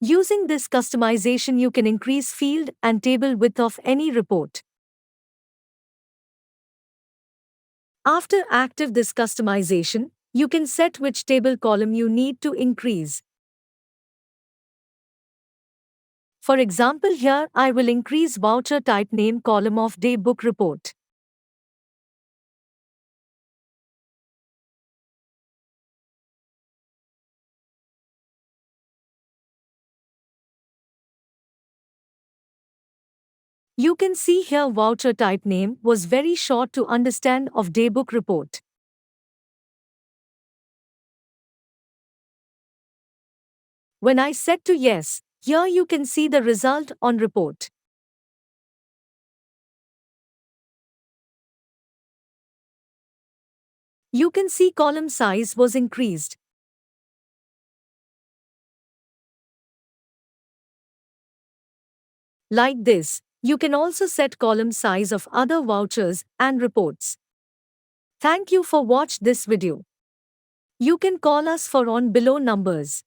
Using this customization, you can increase field and table width of any report. After active this customization, you can set which table column you need to increase. For example, here I will increase voucher type name column of day book report. You can see here voucher type name was very short to understand of daybook report. When I set to yes, here you can see the result on report. You can see column size was increased. Like this, you can also set column size of other vouchers and reports. Thank you for watch this video. You can call us for on below numbers.